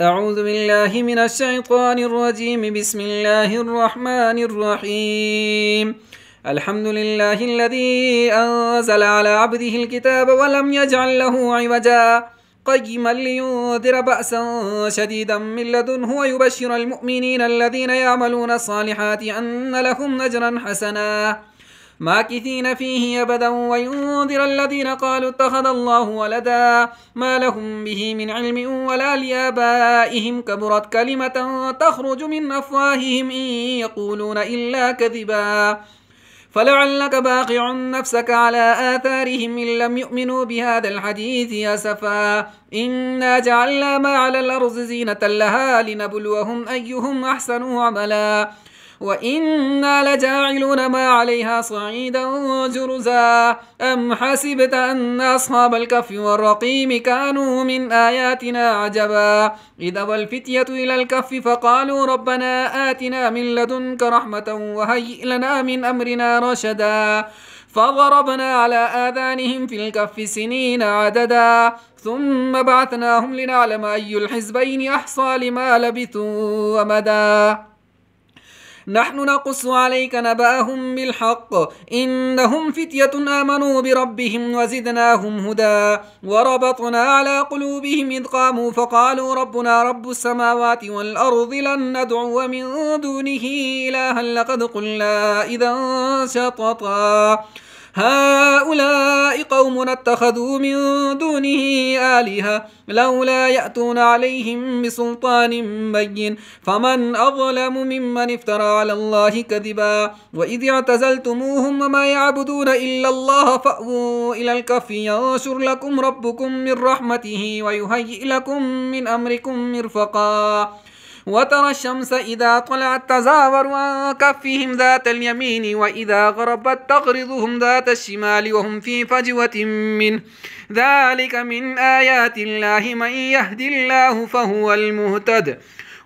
أعوذ بالله من الشيطان الرجيم. بسم الله الرحمن الرحيم. الحمد لله الذي أنزل على عبده الكتاب ولم يجعل له عوجا قيما لينذر بأسا شديدا من لدنه ويبشر المؤمنين الذين يعملون الصالحات أن لهم أجرا حسنا ماكثين فيه أبدا وينذر الذين قالوا اتخذ الله ولدا ما لهم به من علم ولا لآبائهم كبرت كلمة تخرج من أفواههم إن يقولون إلا كذبا فلعلك باقع نفسك على آثارهم إن لم يؤمنوا بهذا الحديث أسفا إنا جعلنا ما على الأرض زينة لها لنبلوهم أيهم أحسن عملا وإنا لجاعلون ما عليها صعيدا جرزا أم حسبت أن أصحاب الكهف والرقيم كانوا من آياتنا عجبا إذا والفتية إلى الكهف فقالوا ربنا آتنا من لدنك رحمة وهيئ لنا من أمرنا رشدا فضربنا على آذانهم في الكهف سنين عددا ثم بعثناهم لنعلم أي الحزبين أحصى لما لبثوا ومدا نحن نقص عليك نبأهم بالحق إنهم فتية آمنوا بربهم وزدناهم هدى وربطنا على قلوبهم إذ قاموا فقالوا ربنا رب السماوات والأرض لن ندعو من دونه إلها لقد قلنا إذا شططا هؤلاء قوم اتخذوا من دونه آلهة لولا يأتون عليهم بسلطان بين فمن أظلم ممن افترى على الله كذبا وإذ اعتزلتموهم وما يعبدون إلا الله فأووا إلى الكهف ينشر لكم ربكم من رحمته ويهيئ لكم من أمركم مرفقا وترى الشمس إذا طلعت تزاور عن كفهم ذات اليمين وإذا غربت تقرضهم ذات الشمال وهم في فجوة منه ذلك من آيات الله من يهد الله فهو المهتد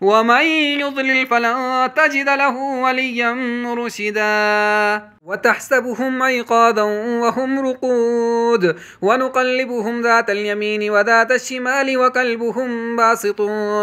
ومن يضلل فلن تجد له وليا مرشدا وتحسبهم أيقاظا وهم رقود ونقلبهم ذات اليمين وذات الشمال وكلبهم باسط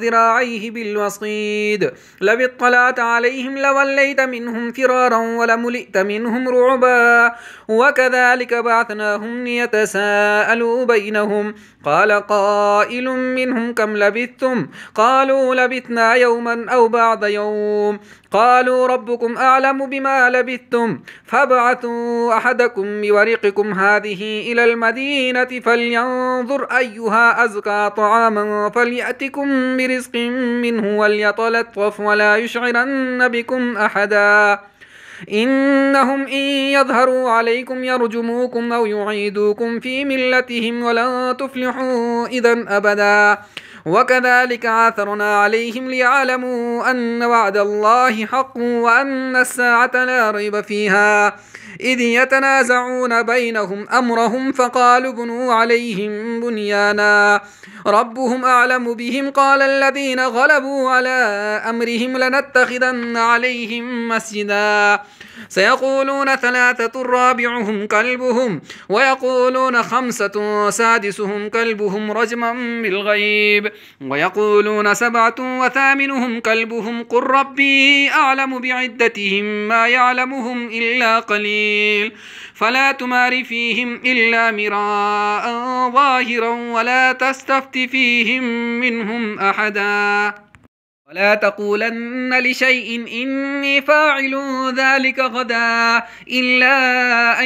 ذراعيه بالوصيد لو اطلعت عليهم لوليت منهم فرارا ولملئت منهم رعبا وكذلك بعثناهم ليتساءلوا بينهم قال قائل منهم كم لبثتم قالوا لبثنا يوما أو بعض يوم قالوا ربكم أعلم بما لبثتم فابعثوا أحدكم بورقكم هذه إلى المدينة فلينظر أيها أزكى طعاما فليأتكم برزق منه وليتلطف ولا يشعرن بكم أحدا إنهم إن يظهروا عليكم يرجموكم أو يعيدوكم في ملتهم ولن تفلحوا إذا أبدا وكذلك عاثرنا عليهم ليعلموا أن وعد الله حق وأن الساعة لا ريب فيها إذ يتنازعون بينهم أمرهم فقالوا ابنوا عليهم بنيانا ربهم أعلم بهم قال الذين غلبوا على أمرهم لنتخذن عليهم مسجدا سيقولون ثلاثة رابعهم كلبهم ويقولون خمسة سادسهم كلبهم رجما بالغيب ويقولون سبعة وثامنهم كلبهم قل ربي أعلم بعدتهم ما يعلمهم إلا قليل فلا تمار فيهم إلا مراء ظاهرا ولا تستفت فيهم منهم أحدا ولا تقولن لشيء إني فاعل ذلك غدا إلا أن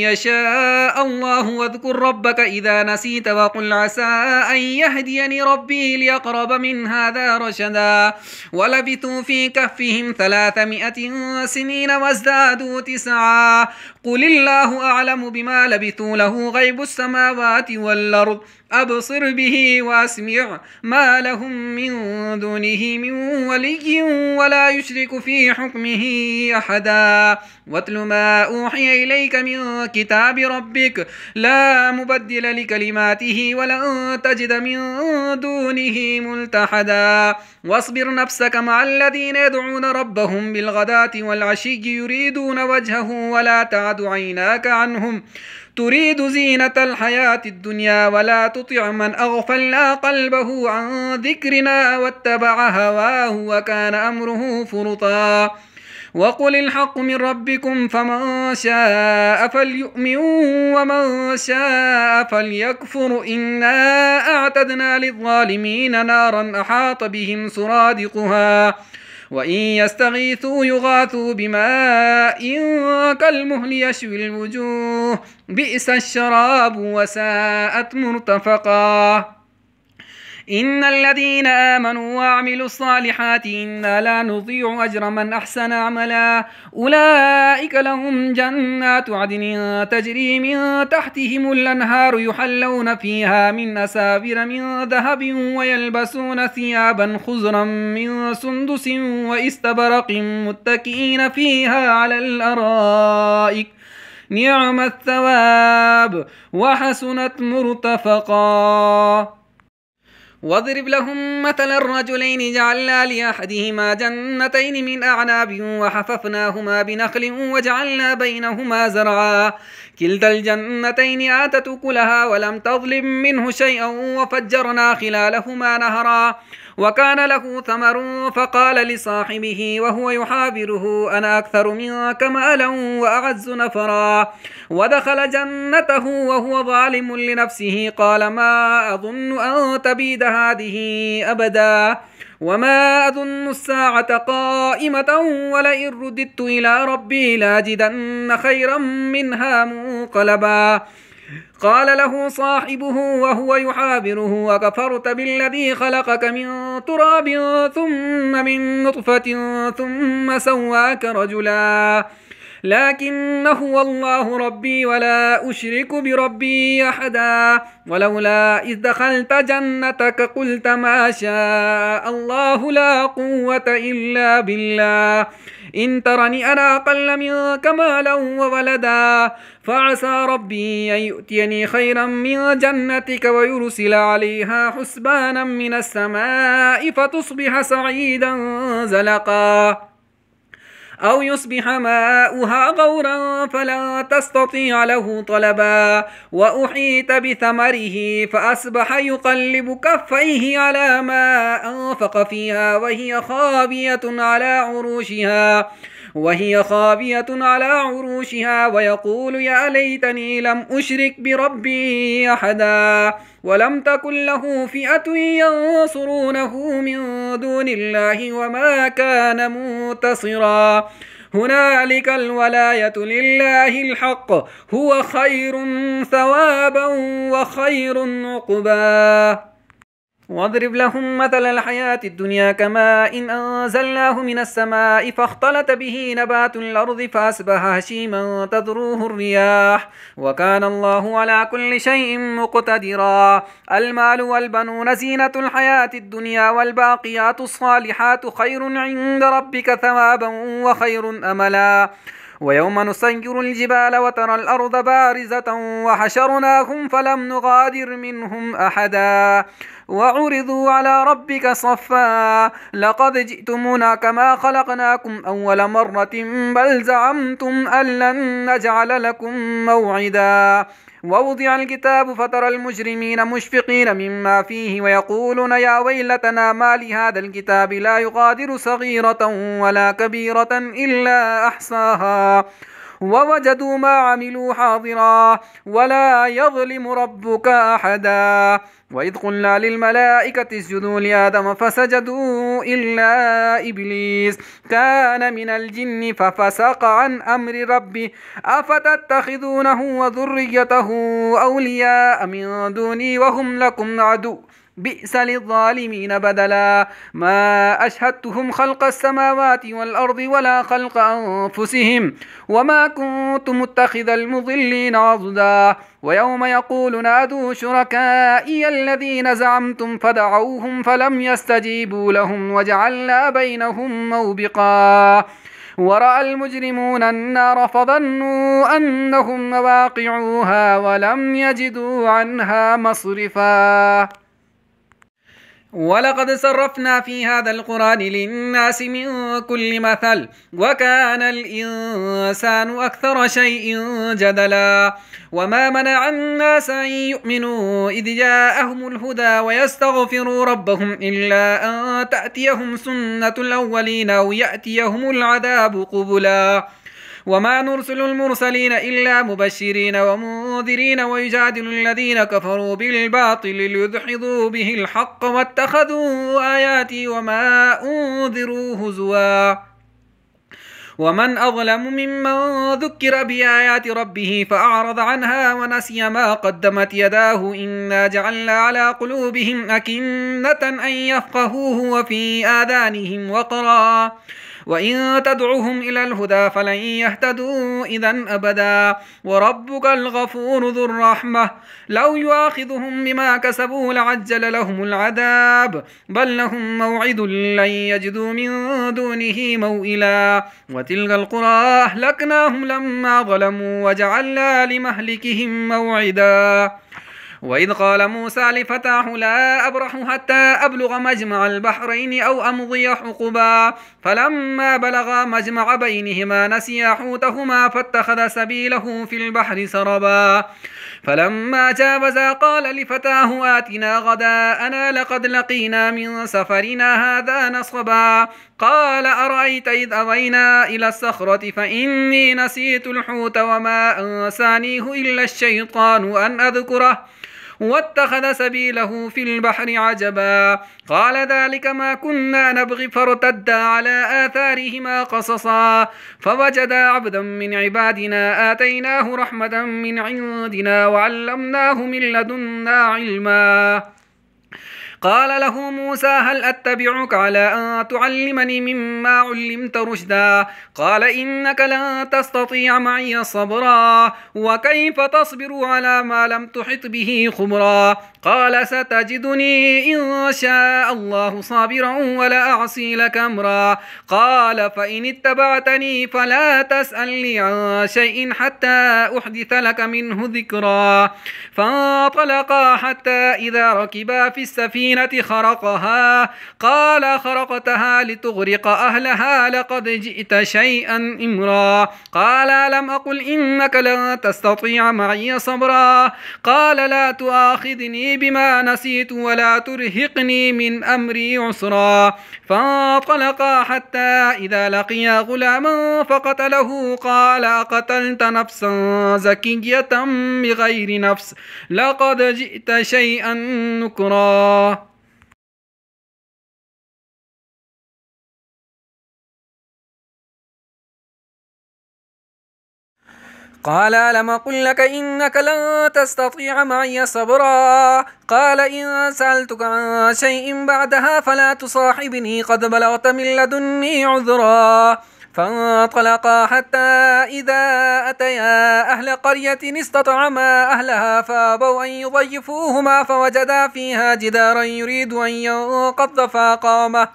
يشاء الله واذكر ربك إذا نسيت وقل عسى أن يهديني ربي ليقرب من هذا رشدا ولبثوا في كهفهم 300 سنين وازدادوا 9 قل الله أعلم بما لبثوا له غيب السماوات والأرض أبصر به وأسمع ما لهم من دونه من ولي ولا يشرك في حكمه أحدا واتل ما أوحي إليك من كتاب ربك لا مبدل لكلماته ولن تجد من دونه ملتحدا واصبر نفسك مع الذين يدعون ربهم بالغداة والعشي يريدون وجهه ولا تعد عيناك عنهم تريد زينة الحياة الدنيا ولا تطع من أغفلنا قلبه عن ذكرنا واتبع هواه وكان أمره فرطا وقل الحق من ربكم فمن شاء فليؤمن ومن شاء فليكفر إنا أعتدنا للظالمين نارا أحاط بهم سرادقها وإن يستغيثوا يغاثوا بماء كالمهل يشوي الوجوه بئس الشراب وساءت مرتفقا إن الذين آمنوا وعملوا الصالحات إنا لا نضيع أجر من أحسن عملا أولئك لهم جنات عدن تجري من تحتهم الأنهار يحلون فيها من أساور من ذهب ويلبسون ثيابا خضرا من سندس واستبرق متكئين فيها على الأرائك نعم الثواب وحسنت مرتفقا واضرب لهم مثل الرجلين جعلنا لأحدهما جنتين من أعناب وحففناهما بنخل وجعلنا بينهما زرعا كلتا الجنتين آتت أكلها ولم تظلم منه شيئا وفجرنا خلالهما نهرا وكان له ثمر فقال لصاحبه وهو يحاوره أنا أكثر منك مالا وأعز نفرا ودخل جنته وهو ظالم لنفسه قال ما أظن أن تبيد هذه أبدا وما أظن الساعة قائمة ولئن رددت إلى ربي لاجدن خيرا منها منقلبا قال له صاحبه وهو يحاوره وكفرت بالذي خلقك من تراب ثم من نطفة ثم سواك رجلا لكن هو الله ربي ولا أشرك بربي أحدا ولولا إذ دخلت جنتك قلت ما شاء الله لا قوة إلا بالله إن ترني أنا أقل منك مالا وولدا فعسى ربي أن يؤتيني خيرا من جنتك ويرسل عليها حسبانا من السماء فتصبح صعيدا زلقا أو يصبح ماؤها غورا فلا تستطيع له طلبا وأحيط بثمره فأصبح يقلب كفيه على ما أنفق فيها وهي خاوية على عروشها ويقول يا ليتني لم أشرك بربي أحدا ولم تكن له فئة ينصرونه من دون الله وما كان منتصرا هنالك الولاية لله الحق هو خير ثوابا وخير عقبا واضرب لهم مثل الحياة الدنيا كماء إن أنزلناه من السماء فاختلط به نبات الأرض فأصبح هشيما تذروه الرياح وكان الله على كل شيء مقتدرا المال والبنون زينة الحياة الدنيا والباقيات الصالحات خير عند ربك ثوابا وخير أملا ويوم نسير الجبال وترى الأرض بارزة وحشرناهم فلم نغادر منهم أحدا وعرضوا على ربك صفا لقد جئتمونا كما خلقناكم أول مرة بل زعمتم أن لن نجعل لكم موعدا ووضع الكتاب فترى المجرمين مشفقين مما فيه ويقولون يا ويلتنا ما لهذا الكتاب لا يغادر صغيرة ولا كبيرة إلا أحصاها ووجدوا ما عملوا حاضرا ولا يظلم ربك أحدا وإذ قلنا للملائكة اسجدوا لآدم فسجدوا إلا إبليس كان من الجن ففسق عن أمر ربه أفتتخذونه وذريته أولياء من دوني وهم لكم عدو بئس للظالمين بدلا ما أشهدتهم خلق السماوات والأرض ولا خلق أنفسهم وما كنت متخذ المضلين عضدا ويوم يقول نادوا شركائي الذين زعمتم فدعوهم فلم يستجيبوا لهم وجعلنا بينهم موبقا ورأى المجرمون النار فظنوا أنهم واقعوها ولم يجدوا عنها مصرفا ولقد صرفنا في هذا القرآن للناس من كل مثل وكان الإنسان أكثر شيء جدلا وما منع الناس أن يؤمنوا إذ جاءهم الهدى ويستغفروا ربهم إلا أن تأتيهم سنة الأولين أو يأتيهم العذاب قبلا وما نرسل المرسلين إلا مبشرين ومنذرين ويجادل الذين كفروا بالباطل ليدحضوا به الحق واتخذوا آياتي وما أنذروا هزوا ومن أظلم ممن ذكر بآيات ربه فأعرض عنها ونسي ما قدمت يداه إنا جعلنا على قلوبهم أكنة أن يفقهوه وفي آذانهم وقرا وإن تدعوهم إلى الهدى فلن يهتدوا إذا أبدا وربك الغفور ذو الرحمة لو يؤاخذهم بما كسبوا لعجل لهم العذاب بل لهم موعد لن يجدوا من دونه موئلا وتلك القرى أهلكناهم لما ظلموا وجعلنا لمهلكهم موعدا وإذ قال موسى لفتاه لا أبرح حتى أبلغ مجمع البحرين أو أمضي حقبا فلما بلغا مجمع بينهما نسيا حوتهما فاتخذ سبيله في البحر سربا فلما جاوزا قال لفتاه آتنا غداءنا لقد لقينا من سفرنا هذا نصبا قال أرأيت إذ أوينا إلى الصخرة فإني نسيت الحوت وما أنسانيه إلا الشيطان أن أذكره واتخذ سبيله في البحر عجبا قال ذلك ما كنا نبغي فارتدا على آثارهما قصصا فوجدا عبدا من عبادنا آتيناه رحمة من عندنا وعلمناه من لدنا علما قال له موسى هل أتبعك على أن تعلمني مما علمت رشدا قال إنك لن تستطيع معي صبرا وكيف تصبر على ما لم تحط به خبرا قال ستجدني إن شاء الله صابرا ولا أعصي لك أمرا قال فإن اتبعتني فلا تسألني عن شيء حتى أحدث لك منه ذكرا فانطلقا حتى إذا ركبا في السفينة خرقها قال خرقتها لتغرق أهلها لقد جئت شيئا إمرا قال لم أقل إنك لن تستطيع معي صبرا قال لا تؤاخذني بما نسيت ولا ترهقني من أمري عسرا فانطلقا حتى إذا لقيا غلاما فقتله قال أقتلت نفسا زكية بغير نفس لقد جئت شيئا نكرا قال ألم أقل لك إنك لن تستطيع معي صبرا قال إن سألتك عن شيء بعدها فلا تصاحبني قد بلغت من لدني عذرا فانطلقا حتى إذا أتيا أهل قرية استطعما أهلها فأبوا أن يضيفوهما فوجدا فيها جدارا يريد أن ينقض فأقامه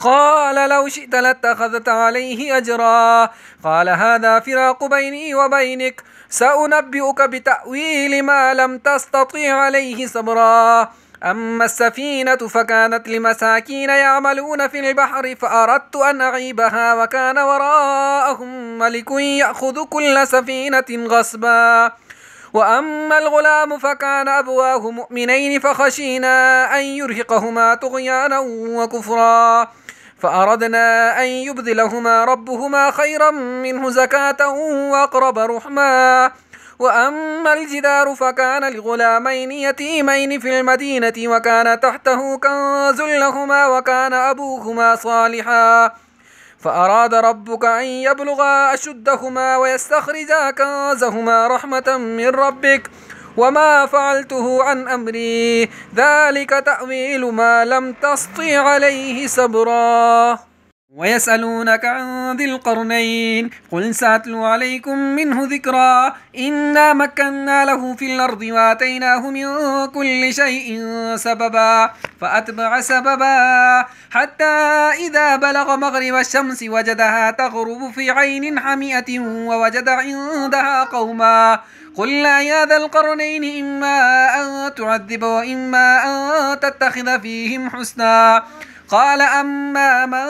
قال لو شئت لاتخذت عليه أجرا قال هذا فراق بيني وبينك سأنبئك بتأويل ما لم تستطيع عليه صبرا أما السفينة فكانت لمساكين يعملون في البحر فأردت أن أعيبها وكان وراءهم ملك يأخذ كل سفينة غصبا وأما الغلام فكان أبواه مؤمنين فخشينا أن يرهقهما طغيانا وكفرا فأردنا أن يبدلهما ربهما خيرا منه زكاة وأقرب رحما وأما الجدار فكان لغلامين يتيمين في المدينة وكان تحته كنز لهما وكان أبوهما صالحا فأراد ربك أن يبلغا أشدهما ويستخرجا كنزهما رحمة من ربك وما فعلته عن أمري ذلك تأويل ما لم تسطع عليه صبرا ويسألونك عن ذي القرنين قل سأتلو عليكم منه ذكرا إنا مكنا له في الأرض وآتيناه من كل شيء سببا فأتبع سببا حتى إذا بلغ مغرب الشمس وجدها تغرب في عين حمئة ووجد عندها قوما قل لا يا ذا القرنين إما أن تعذب وإما أن تتخذ فيهم حسنا. قال أما من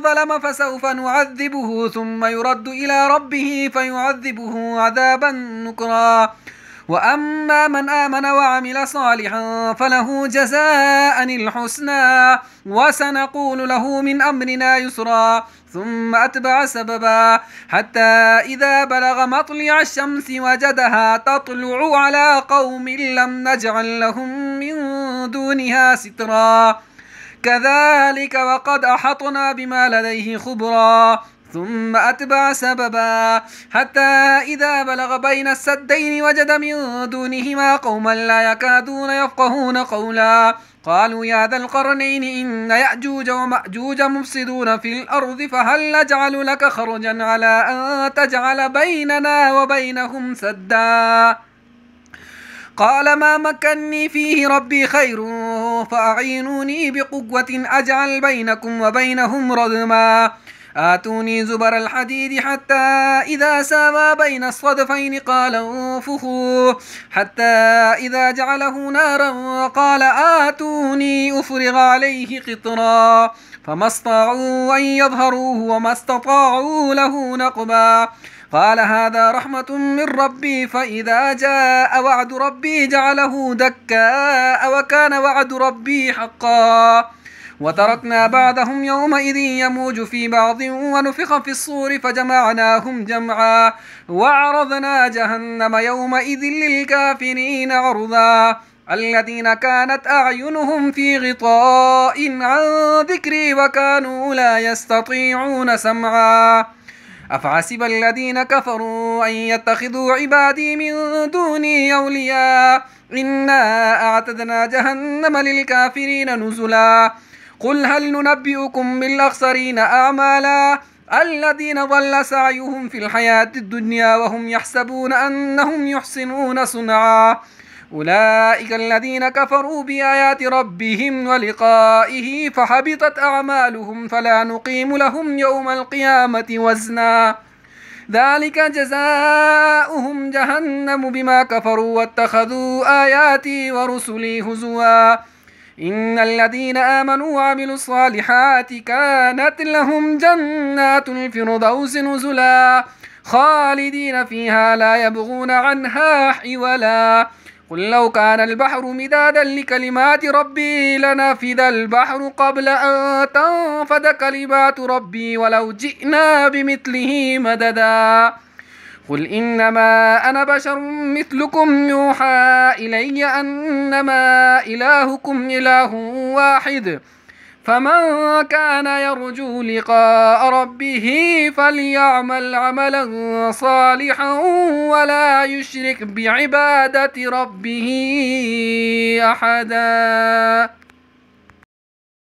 ظلم فسوف نعذبه ثم يرد إلى ربه فيعذبه عذابا نكرا. وأما من آمن وعمل صالحا فله جزاء الحسنى وسنقول له من أمرنا يسرا. ثم أتبع سببا حتى إذا بلغ مطلع الشمس وجدها تطلع على قوم لم نجعل لهم من دونها سترا. كذلك وقد أحطنا بما لديه خبرا. ثم أتبع سببا حتى إذا بلغ بين السدين وجد من دونهما قوما لا يكادون يفقهون قولا. قالوا يا ذا القرنين إن يأجوج ومأجوج مفسدون في الأرض فهل نجعل لك خرجا على أن تجعل بيننا وبينهم سدا. قال ما مكني فيه ربي خير فأعينوني بقوة أجعل بينكم وبينهم ردما. آتوني زبر الحديد حتى إذا ساوى بين الصدفين قال انفخوه حتى إذا جعله نارا قال آتوني أفرغ عليه قطرا. فما استطاعوا أن يظهروه وما استطاعوا له نقبا. قال هذا رحمة من ربي فإذا جاء وعد ربي جعله دكاء وكان وعد ربي حقا. وتركنا بعضهم يومئذ يموج في بعض ونفخ في الصور فجمعناهم جمعا وعرضنا جهنم يومئذ للكافرين عرضا. الذين كانت أعينهم في غطاء عن ذكري وكانوا لا يستطيعون سمعا. أفحسب الذين كفروا أن يتخذوا عبادي من دوني أولياء إنا أعتدنا جهنم للكافرين نزلا. قل هل ننبئكم بالأخسرين أعمالا الذين ضل سعيهم في الحياة الدنيا وهم يحسبون أنهم يحسنون صنعا. أولئك الذين كفروا بآيات ربهم ولقائه فحبطت أعمالهم فلا نقيم لهم يوم القيامة وزنا. ذلك جزاؤهم جهنم بما كفروا واتخذوا آياتي ورسلي هزوا. إن الذين آمنوا وعملوا الصالحات كانت لهم جنات الفردوس نزلا خالدين فيها لا يبغون عنها حولا. قل لو كان البحر مدادا لكلمات ربي لنفذ البحر قبل أن تنفد كلمات ربي ولو جئنا بمثله مددا. قل إنما أنا بشر مثلكم يوحى إلي أنما إلهكم إله واحد فمن كان يرجو لقاء ربه فليعمل عملا صالحا ولا يشرك بعبادة ربه أحدا.